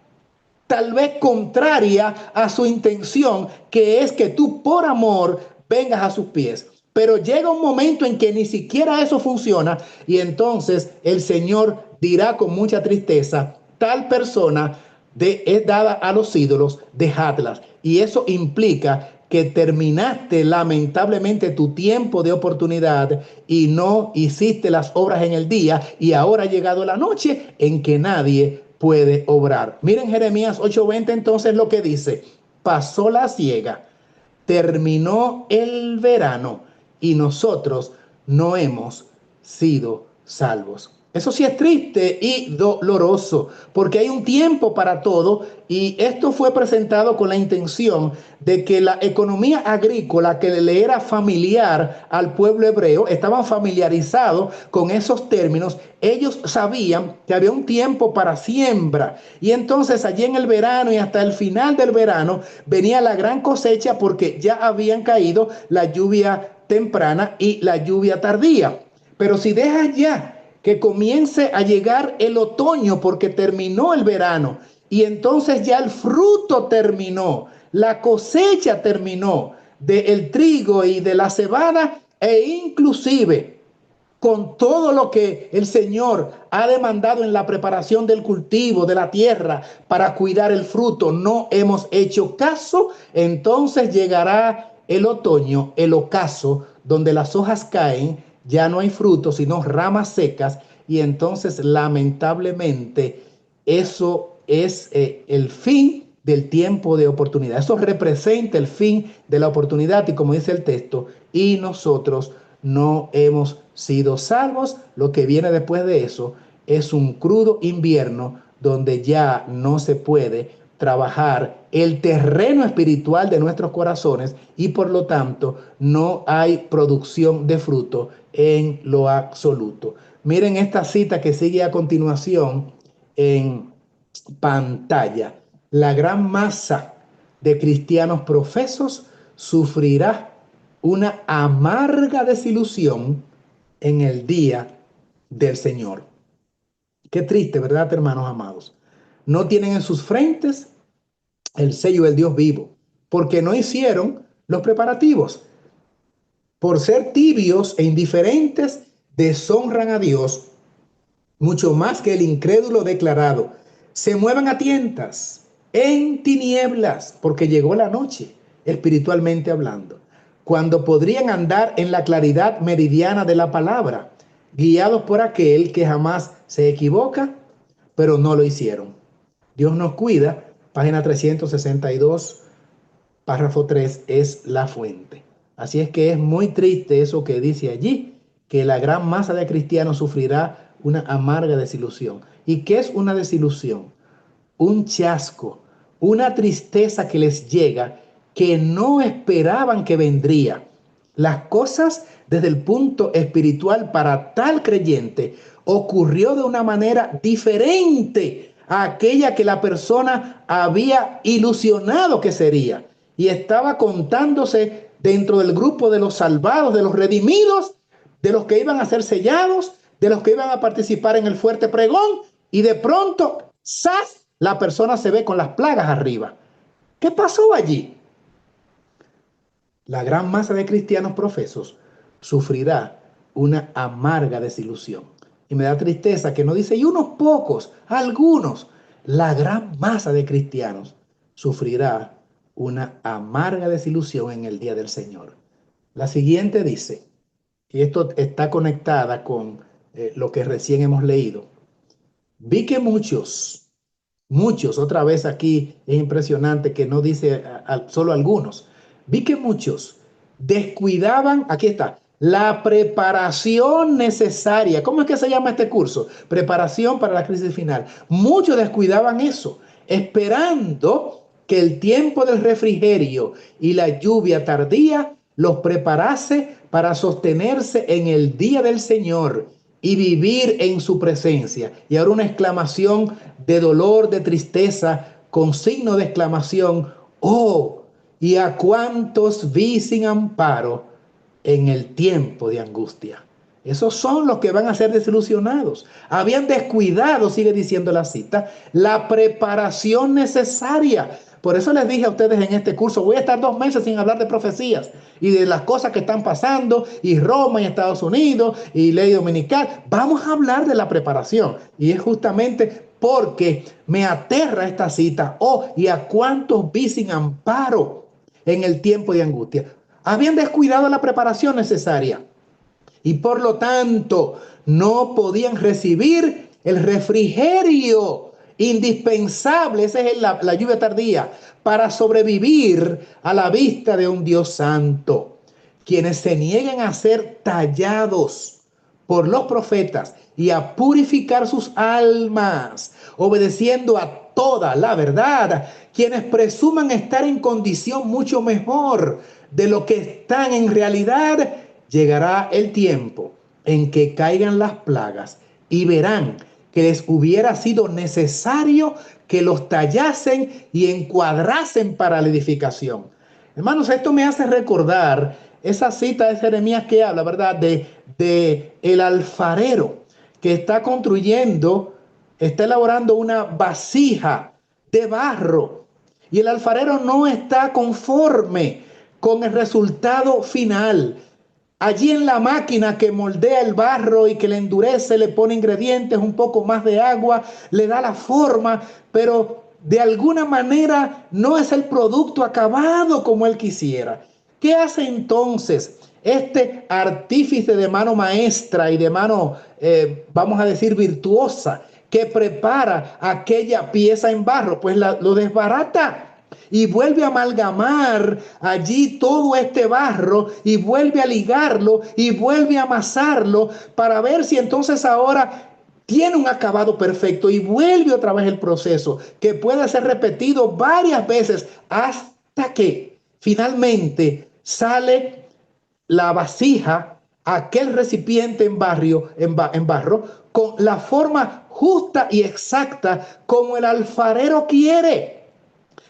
Speaker 1: tal vez contraria a su intención, que es que tú por amor vengas a sus pies. Pero llega un momento en que ni siquiera eso funciona, y entonces el Señor dirá con mucha tristeza: tal persona es dada a los ídolos, dejadlas. Y eso implica que terminaste lamentablemente tu tiempo de oportunidad y no hiciste las obras en el día, y ahora ha llegado la noche en que nadie puede obrar. Miren Jeremías 8:20 entonces lo que dice: pasó la siega, terminó el verano y nosotros no hemos sido salvos. Eso sí es triste y doloroso, porque hay un tiempo para todo, y esto fue presentado con la intención de que la economía agrícola que le era familiar al pueblo hebreo, estaban familiarizados con esos términos. Ellos sabían que había un tiempo para siembra, y entonces allí en el verano y hasta el final del verano venía la gran cosecha, porque ya habían caído la lluvia temprana y la lluvia tardía. Pero si dejas ya que comience a llegar el otoño, porque terminó el verano, y entonces ya el fruto terminó, la cosecha terminó del trigo y de la cebada, e inclusive con todo lo que el Señor ha demandado en la preparación del cultivo de la tierra para cuidar el fruto, no hemos hecho caso. Entonces llegará el otoño, el ocaso, donde las hojas caen, ya no hay frutos sino ramas secas, y entonces lamentablemente eso es el fin del tiempo de oportunidad. Eso representa el fin de la oportunidad, y como dice el texto, y nosotros no hemos sido salvos. Lo que viene después de eso es un crudo invierno donde ya no se puede trabajar el terreno espiritual de nuestros corazones, y por lo tanto no hay producción de fruto en lo absoluto. Miren esta cita que sigue a continuación en pantalla: la gran masa de cristianos profesos sufrirá una amarga desilusión en el día del Señor. Qué triste, ¿verdad, hermanos amados? No tienen en sus frentes el sello del Dios vivo, porque no hicieron los preparativos. Por ser tibios e indiferentes, deshonran a Dios mucho más que el incrédulo declarado. Se mueven a tientas, en tinieblas, porque llegó la noche, espiritualmente hablando, cuando podrían andar en la claridad meridiana de la palabra, guiados por aquel que jamás se equivoca, pero no lo hicieron. Dios nos cuida, página 362, párrafo 3, es la fuente. Así es que es muy triste eso que dice allí, que la gran masa de cristianos sufrirá una amarga desilusión. ¿Y qué es una desilusión? Un chasco, una tristeza que les llega que no esperaban que vendría. Las cosas desde el punto espiritual para tal creyente ocurrió de una manera diferente a aquella que la persona había ilusionado que sería. Y estaba contándose dentro del grupo de los salvados, de los redimidos, de los que iban a ser sellados, de los que iban a participar en el fuerte pregón, y de pronto, ¡zas!, la persona se ve con las plagas arriba. ¿Qué pasó allí? La gran masa de cristianos profesos sufrirá una amarga desilusión. Y me da tristeza que no dice, y unos pocos, algunos. La gran masa de cristianos sufrirá una amarga desilusión en el día del Señor. La siguiente dice, y esto está conectada con lo que recién hemos leído. Vi que muchos, otra vez aquí es impresionante que no dice solo algunos. Vi que muchos descuidaban, aquí está, la preparación necesaria. ¿Cómo es que se llama este curso? Preparación para la crisis final. Muchos descuidaban eso, esperando que el tiempo del refrigerio y la lluvia tardía los preparase para sostenerse en el día del Señor y vivir en su presencia. Y ahora una exclamación de dolor, de tristeza, con signo de exclamación. Oh, y a cuántos vi sin amparo en el tiempo de angustia. Esos son los que van a ser desilusionados. Habían descuidado, sigue diciendo la cita, la preparación necesaria. Por eso les dije a ustedes en este curso, voy a estar 2 meses sin hablar de profecías y de las cosas que están pasando, y Roma y Estados Unidos y ley dominical. Vamos a hablar de la preparación. Y es justamente porque me aterra esta cita. Oh, y a cuántos vi sin amparo en el tiempo de angustia. Habían descuidado la preparación necesaria y por lo tanto no podían recibir el refrigerio indispensable, esa es la lluvia tardía, para sobrevivir a la vista de un Dios santo. Quienes se niegan a ser tallados por los profetas y a purificar sus almas, obedeciendo a toda la verdad, quienes presuman estar en condición mucho mejor de lo que están en realidad, llegará el tiempo en que caigan las plagas y verán que les hubiera sido necesario que los tallasen y encuadrasen para la edificación. Hermanos, esto me hace recordar esa cita de Jeremías que habla, ¿verdad? De el alfarero que está construyendo, está elaborando una vasija de barro, y el alfarero no está conforme con el resultado final. Allí en la máquina que moldea el barro y que le endurece, le pone ingredientes, un poco más de agua, le da la forma, pero de alguna manera no es el producto acabado como él quisiera. ¿Qué hace entonces este artífice de mano maestra y de mano, vamos a decir, virtuosa, que prepara aquella pieza en barro? Pues lo desbarata y vuelve a amalgamar allí todo este barro y vuelve a ligarlo y vuelve a amasarlo para ver si entonces ahora tiene un acabado perfecto, y vuelve otra vez el proceso que puede ser repetido varias veces hasta que finalmente sale la vasija, aquel recipiente en barro, con la forma justa y exacta como el alfarero quiere,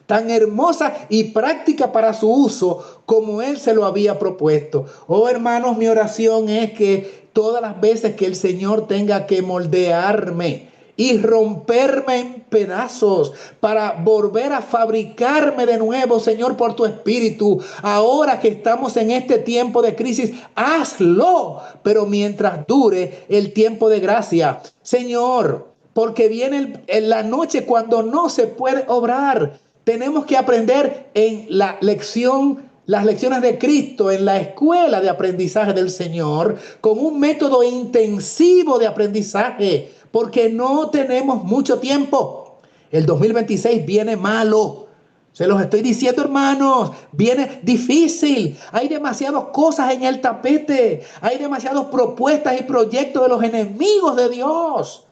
Speaker 1: tan hermosa y práctica para su uso como él se lo había propuesto. Oh, hermanos, mi oración es que todas las veces que el Señor tenga que moldearme y romperme en pedazos para volver a fabricarme de nuevo, Señor, por tu Espíritu, ahora que estamos en este tiempo de crisis, hazlo, pero mientras dure el tiempo de gracia, Señor, porque viene la noche cuando no se puede obrar. Tenemos que aprender en las lecciones de Cristo, en la escuela de aprendizaje del Señor, con un método intensivo de aprendizaje,
Speaker 2: porque no tenemos mucho tiempo. El 2026 viene malo. Se los estoy diciendo, hermanos, viene difícil. Hay demasiadas cosas en el tapete. Hay demasiadas propuestas y proyectos de los enemigos de Dios.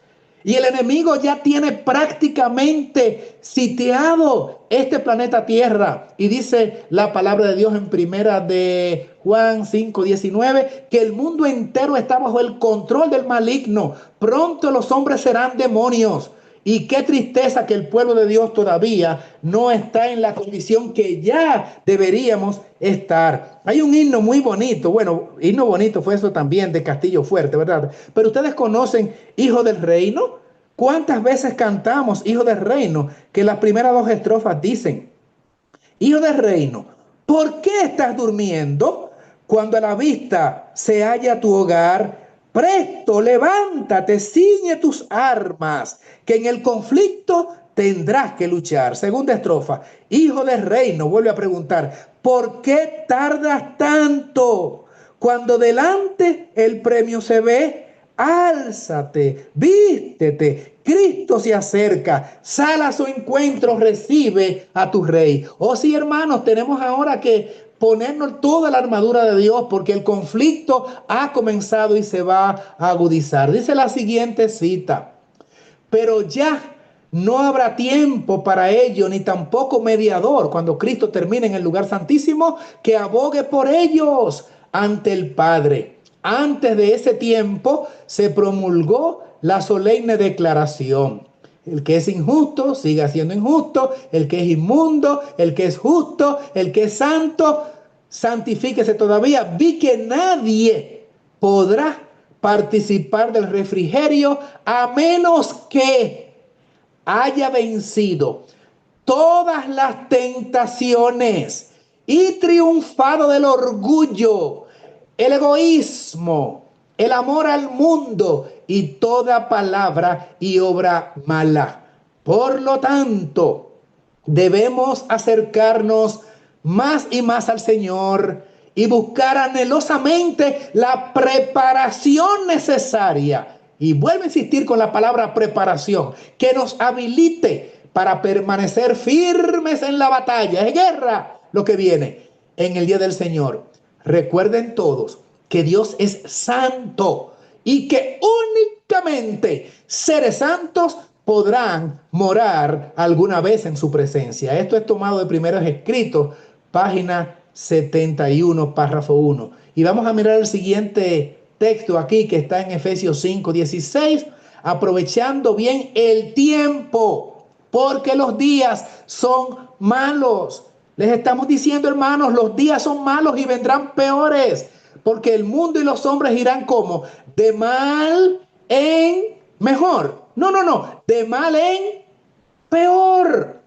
Speaker 2: Y el enemigo ya tiene prácticamente sitiado este planeta Tierra. Y dice la palabra de Dios en primera de Juan 5:19, que el mundo entero está bajo el control del maligno. Pronto los hombres serán demonios. Y qué tristeza que el pueblo de Dios todavía no está en la condición que ya deberíamos estar. Hay un himno muy bonito, bueno, himno bonito fue eso también de Castillo Fuerte, ¿verdad? Pero ustedes conocen Hijo del Reino. ¿Cuántas veces cantamos Hijo del Reino? Que las primeras dos estrofas dicen: Hijo del Reino, ¿por qué estás durmiendo? Cuando a la vista se halla tu hogar, presto, levántate, ciñe tus armas, que en el conflicto tendrás que luchar. Segunda estrofa: Hijo del Reino, vuelve a preguntar, ¿por qué tardas tanto? Cuando delante el premio se ve, álzate, vístete, Cristo se acerca, sal a su encuentro, recibe a tu rey. Oh sí, hermanos, tenemos ahora que ponernos toda la armadura de Dios, porque el conflicto ha comenzado y se va a agudizar. Dice la siguiente cita: pero ya no habrá tiempo para ello, ni tampoco mediador, cuando Cristo termine en el lugar santísimo, que abogue por ellos ante el Padre. Antes de ese tiempo se promulgó la solemne declaración: el que es injusto, siga siendo injusto; el que es inmundo, el que es justo, el que es santo, santifíquese todavía. Vi que nadie podrá participar del refrigerio a menos que haya vencido todas las tentaciones y triunfado del orgullo, el egoísmo, el amor al mundo y toda palabra y obra mala. Por lo tanto, debemos acercarnos más y más al Señor y buscar anhelosamente la preparación necesaria. Y vuelvo a insistir con la palabra preparación, que nos habilite para permanecer firmes en la batalla, es guerra lo que viene en el día del Señor. Recuerden todos que Dios es santo y que únicamente seres santos podrán morar alguna vez en su presencia. Esto es tomado de Primeros Escritos, página 71, párrafo 1. Y vamos a mirar el siguiente texto aquí, que está en Efesios 5:16, aprovechando bien el tiempo, porque los días son malos. Les estamos diciendo, hermanos, los días son malos y vendrán peores, porque el mundo y los hombres irán como de mal en mejor. No, de mal en peor.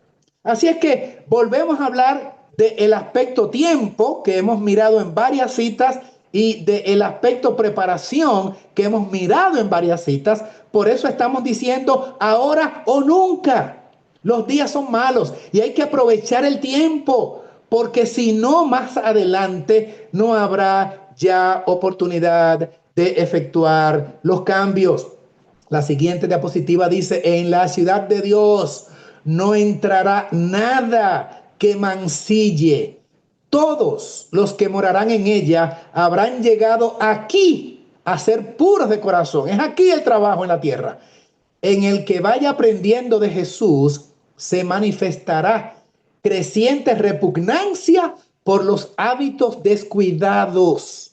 Speaker 2: Así es que volvemos a hablar del aspecto tiempo, que hemos mirado en varias citas, y del aspecto preparación, que hemos mirado en varias citas. Por eso estamos diciendo ahora o nunca. Los días son malos y hay que aprovechar el tiempo, porque si no, más adelante no habrá ya oportunidad de efectuar los cambios. La siguiente diapositiva dice: en la ciudad de Dios no entrará nada que mancille. Todos los que morarán en ella habrán llegado aquí a ser puros de corazón. Es aquí el trabajo en la tierra. En el que vaya aprendiendo de Jesús se manifestará creciente repugnancia por los hábitos descuidados.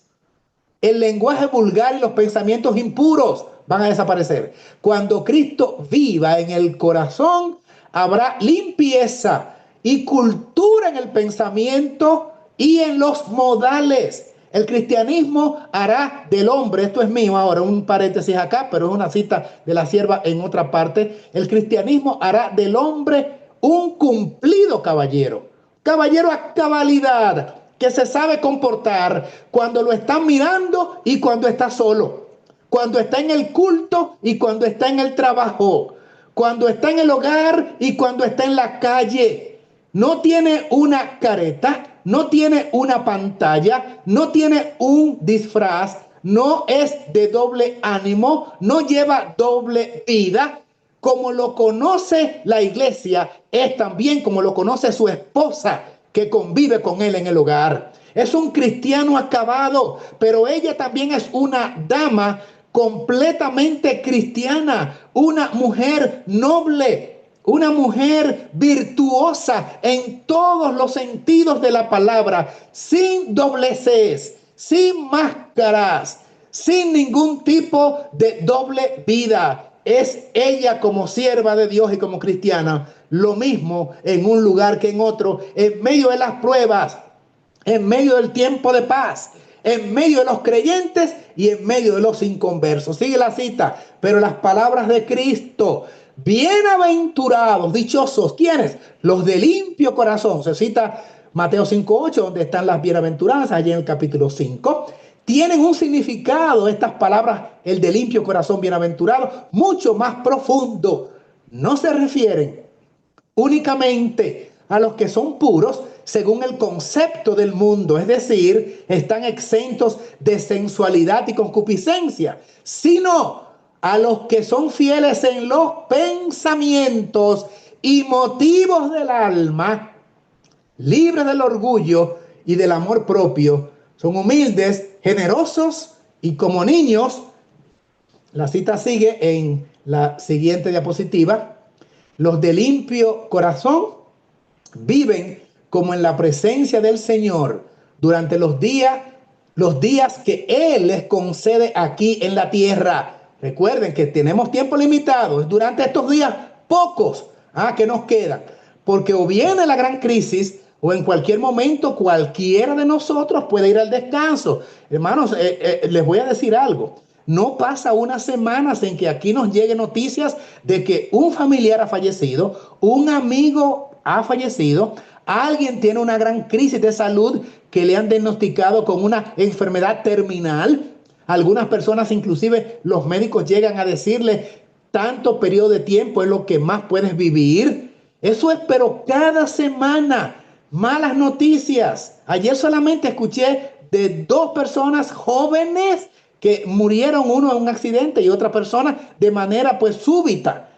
Speaker 2: El lenguaje vulgar y los pensamientos impuros van a desaparecer. Cuando Cristo viva en el corazón, habrá limpieza y cultura en el pensamiento y en los modales. El cristianismo hará del hombre, esto es mío ahora, un paréntesis acá, pero es una cita de la sierva en otra parte. El cristianismo hará del hombre un cumplido caballero, caballero a cabalidad, que se sabe comportar cuando lo están mirando y cuando está solo, cuando está en el culto y cuando está en el trabajo, cuando está en el hogar y cuando está en la calle. No tiene una careta, no tiene una pantalla, no tiene un disfraz, no es de doble ánimo, no lleva doble vida. Como lo conoce la iglesia, es también como lo conoce su esposa, que convive con él en el hogar. Es un cristiano acabado, pero ella también es una dama completamente cristiana, una mujer noble, una mujer virtuosa en todos los sentidos de la palabra, sin dobleces, sin máscaras, sin ningún tipo de doble vida. Es ella como sierva de Dios y como cristiana, lo mismo en un lugar que en otro, en medio de las pruebas, en medio del tiempo de paz, en medio de los creyentes y en medio de los inconversos. Sigue la cita, pero las palabras de Cristo: bienaventurados, dichosos, ¿quiénes? Los de limpio corazón. Se cita Mateo 5:8, donde están las bienaventuranzas, allí en el capítulo 5. Tienen un significado estas palabras, el de limpio corazón, bienaventurado, mucho más profundo. No se refieren únicamente a los que son puros según el concepto del mundo, es decir, están exentos de sensualidad y concupiscencia, sino a los que son fieles en los pensamientos y motivos del alma, libres del orgullo y del amor propio, son humildes, generosos y como niños. La cita sigue en la siguiente diapositiva. Los de limpio corazón viven como en la presencia del Señor durante los días que Él les concede aquí en la tierra. Recuerden que tenemos tiempo limitado, es durante estos días pocos que nos quedan, porque o viene la gran crisis o en cualquier momento cualquiera de nosotros puede ir al descanso. Hermanos, les voy a decir algo. No pasa unas semanas en que aquí nos lleguen noticias de que un familiar ha fallecido, un amigo ha fallecido, alguien tiene una gran crisis de salud que le han diagnosticado con una enfermedad terminal. Algunas personas, inclusive los médicos, llegan a decirle: tanto periodo de tiempo es lo que más puedes vivir. Eso es, pero cada semana malas noticias. Ayer solamente escuché de 2 personas jóvenes que murieron, uno en un accidente y otra persona de manera pues súbita,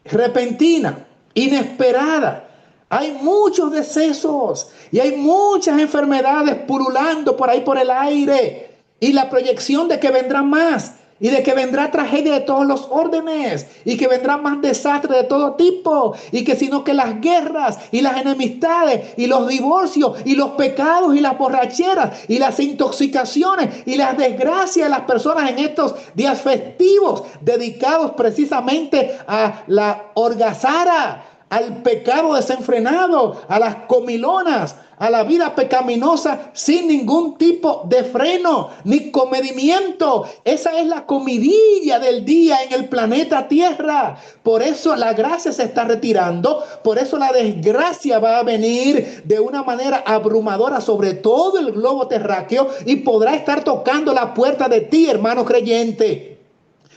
Speaker 2: repentina, inesperada. Hay muchos decesos y hay muchas enfermedades pululando por ahí por el aire, y la proyección de que vendrán más y de que vendrá tragedia de todos los órdenes y que vendrá más desastre de todo tipo, y que sino que las guerras y las enemistades y los divorcios y los pecados y las borracheras y las intoxicaciones y las desgracias de las personas en estos días festivos dedicados precisamente a la holgazara, al pecado desenfrenado, a las comilonas, a la vida pecaminosa sin ningún tipo de freno ni comedimiento. Esa es la comidilla del día en el planeta Tierra. Por eso la gracia se está retirando, por eso la desgracia va a venir de una manera abrumadora sobre todo el globo terráqueo y podrá estar tocando la puerta de ti, hermano creyente.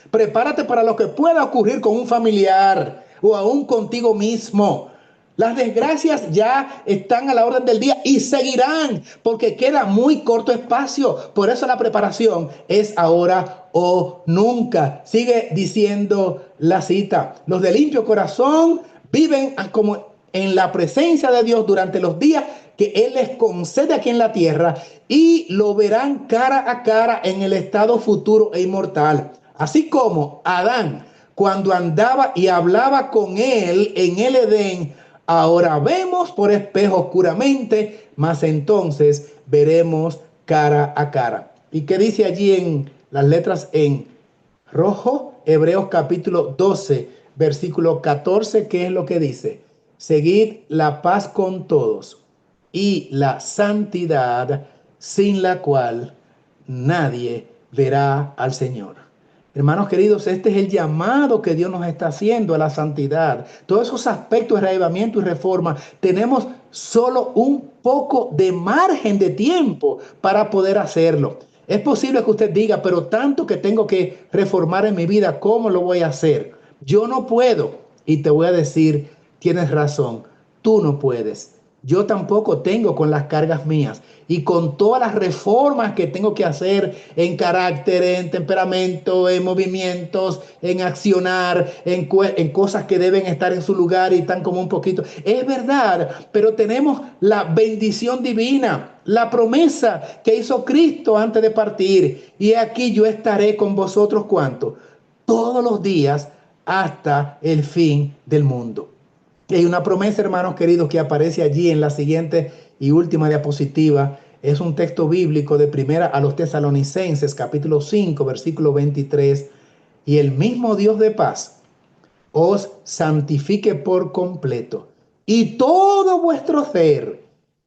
Speaker 2: Prepárate para lo que pueda ocurrir con un familiar o aún contigo mismo. Las desgracias ya están a la orden del día y seguirán, porque queda muy corto espacio. Por eso la preparación es ahora o nunca. Sigue diciendo la cita: los de limpio corazón viven como en la presencia de Dios durante los días que Él les concede aquí en la tierra, y lo verán cara a cara en el estado futuro e inmortal. Así como Adán, cuando andaba y hablaba con Él en el Edén, ahora vemos por espejo oscuramente, mas entonces veremos cara a cara. ¿Y qué dice allí en las letras en rojo? Hebreos capítulo 12, versículo 14, ¿qué es lo que dice? Seguid la paz con todos y la santidad, sin la cual nadie verá al Señor. Hermanos queridos, este es el llamado que Dios nos está haciendo a la santidad. Todos esos aspectos de reavivamiento y reforma, tenemos solo un poco de margen de tiempo para poder hacerlo. Es posible que usted diga: pero tanto que tengo que reformar en mi vida, ¿cómo lo voy a hacer? Yo no puedo. Y te voy a decir: tienes razón, tú no puedes. yo tampoco tengo con las cargas mías y con todas las reformas que tengo que hacer en carácter, en temperamento, en movimientos, en accionar, en cosas que deben estar en su lugar y están como un poquito. Es verdad, pero tenemos la bendición divina, la promesa que hizo Cristo antes de partir. Y aquí yo estaré con vosotros, ¿cuánto? Todos los días hasta el fin del mundo. Y hay una promesa, hermanos queridos, que aparece allí en la siguiente y última diapositiva. Es un texto bíblico de primera a los Tesalonicenses, capítulo 5, versículo 23. Y el mismo Dios de paz os santifique por completo. Y todo vuestro ser,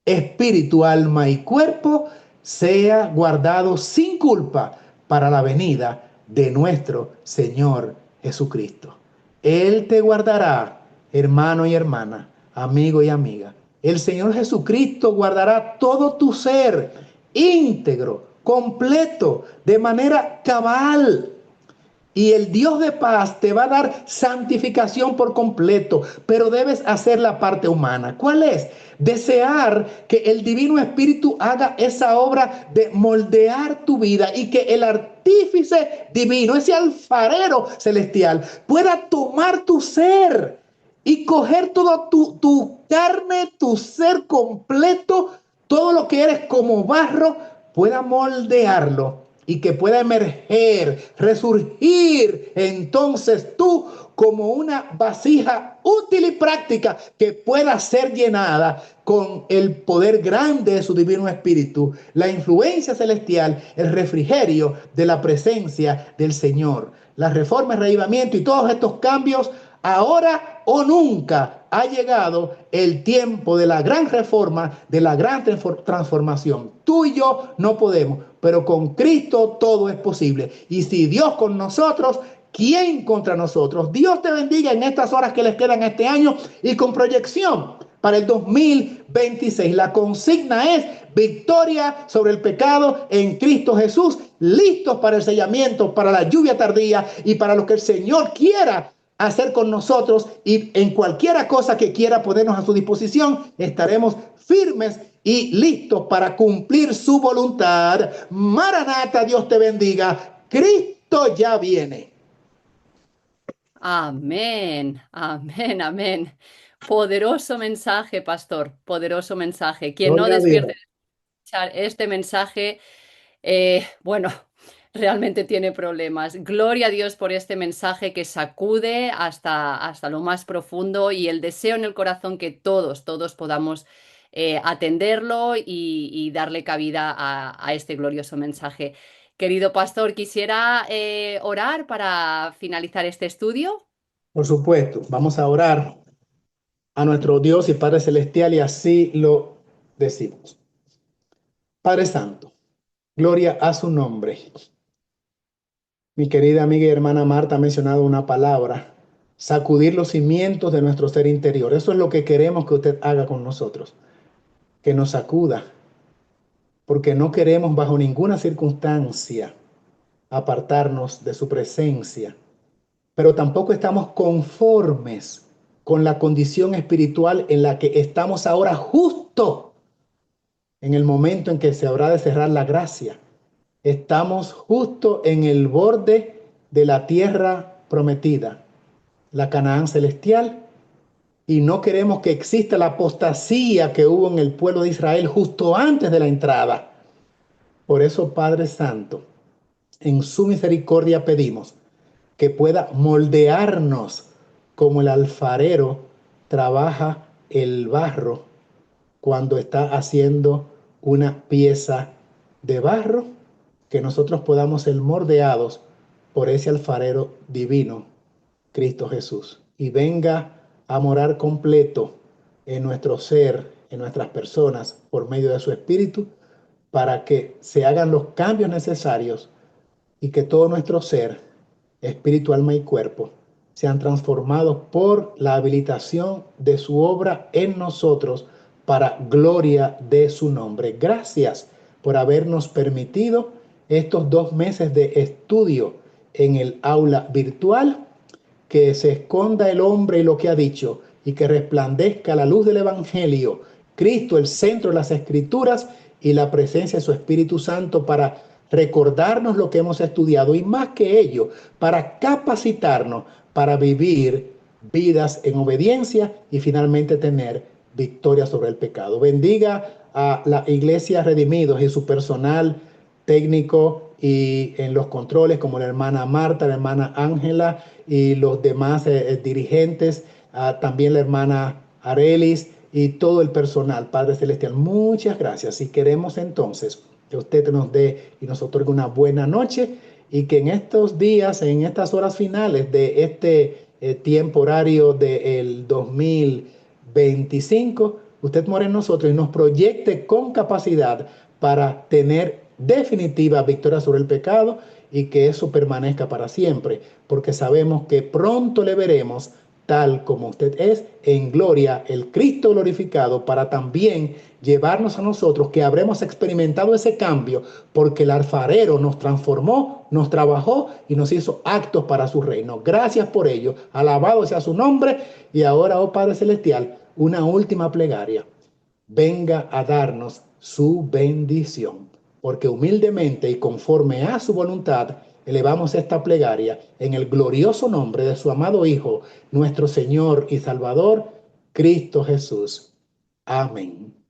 Speaker 2: espíritu, alma y cuerpo, sea guardado sin culpa para la venida de nuestro Señor Jesucristo. Él te guardará, hermano y hermana, amigo y amiga. El Señor Jesucristo guardará todo tu ser íntegro, completo, de manera cabal. Y el Dios de paz te va a dar santificación por completo, pero debes hacer la parte humana. ¿Cuál es? Desear que el Divino Espíritu haga esa obra de moldear tu vida y que el artífice divino, ese alfarero celestial, pueda tomar tu ser y coger todo tu carne, tu ser completo, todo lo que eres como barro, pueda moldearlo y que pueda emerger, resurgir entonces tú como una vasija útil y práctica que pueda ser llenada con el poder grande de su divino espíritu, la influencia celestial, el refrigerio de la presencia del Señor. La reforma, el reavivamiento y todos estos cambios, ahora o nunca ha llegado el tiempo de la gran reforma, de la gran transformación. Tú y yo no podemos, pero con Cristo todo es posible. Y si Dios con nosotros, ¿quién contra nosotros? Dios te bendiga en estas horas que les quedan este año y con proyección para el 2026. La consigna es victoria sobre el pecado en Cristo Jesús, listos para el sellamiento, para la lluvia tardía y para lo que el Señor quiera hacer con nosotros, y en cualquiera cosa que quiera ponernos a su disposición, estaremos firmes y listos para cumplir su voluntad. Maranata, Dios te bendiga. Cristo ya viene.
Speaker 3: Amén, amén, amén. Poderoso mensaje, pastor, poderoso mensaje. Quien no
Speaker 1: Gloria a
Speaker 3: despierte
Speaker 1: Dios.
Speaker 3: de escuchar este mensaje, bueno, realmente tiene problemas. Gloria a Dios por este mensaje que sacude hasta lo más profundo y el deseo en el corazón que todos podamos atenderlo y darle cabida a este glorioso mensaje. Querido pastor, quisiera orar para finalizar este estudio.
Speaker 2: Por supuesto, vamos a orar a nuestro Dios y Padre Celestial y así lo decimos. Padre Santo, gloria a su nombre. Mi querida amiga y hermana Marta ha mencionado una palabra: sacudir los cimientos de nuestro ser interior. Eso es lo que queremos que usted haga con nosotros, que nos sacuda, porque no queremos bajo ninguna circunstancia apartarnos de su presencia, pero tampoco estamos conformes con la condición espiritual en la que estamos ahora, justo en el momento en que se habrá de cerrar la gracia. Estamos justo en el borde de la tierra prometida, la Canaán celestial, y no queremos que exista la apostasía que hubo en el pueblo de Israel justo antes de la entrada. Por eso, Padre Santo, en su misericordia pedimos que pueda moldearnos como el alfarero trabaja el barro cuando está haciendo una pieza de barro, que nosotros podamos ser moldeados por ese alfarero divino, Cristo Jesús, y venga a morar completo en nuestro ser, en nuestras personas, por medio de su Espíritu, para que se hagan los cambios necesarios y que todo nuestro ser, espíritu, alma y cuerpo, sean transformados por la habilitación de su obra en nosotros para gloria de su nombre. Gracias por habernos permitido estos 2 meses de estudio en el aula virtual. Que se esconda el hombre y lo que ha dicho, y que resplandezca la luz del Evangelio Cristo el centro de las Escrituras y la presencia de su Espíritu Santo para recordarnos lo que hemos estudiado y más que ello, para capacitarnos para vivir vidas en obediencia y finalmente tener victoria sobre el pecado. Bendiga a la Iglesia Redimidos y su personal técnico y en los controles como la hermana Marta, la hermana Ángela y los demás dirigentes, también la hermana Arelis y todo el personal. Padre Celestial, muchas gracias. Y queremos entonces que usted nos dé y nos otorgue una buena noche y que en estos días, en estas horas finales de este tiempo horario del 2025, usted more en nosotros y nos proyecte con capacidad para tener definitiva victoria sobre el pecado y que eso permanezca para siempre, porque sabemos que pronto le veremos tal como usted es, en gloria, el Cristo glorificado, para también llevarnos a nosotros que habremos experimentado ese cambio, porque el alfarero nos transformó, nos trabajó y nos hizo actos para su reino. Gracias por ello, alabado sea su nombre. Y ahora, oh Padre Celestial, una última plegaria. Venga a darnos su bendición, porque humildemente y conforme a su voluntad, elevamos esta plegaria en el glorioso nombre de su amado Hijo, nuestro Señor y Salvador, Cristo Jesús. Amén.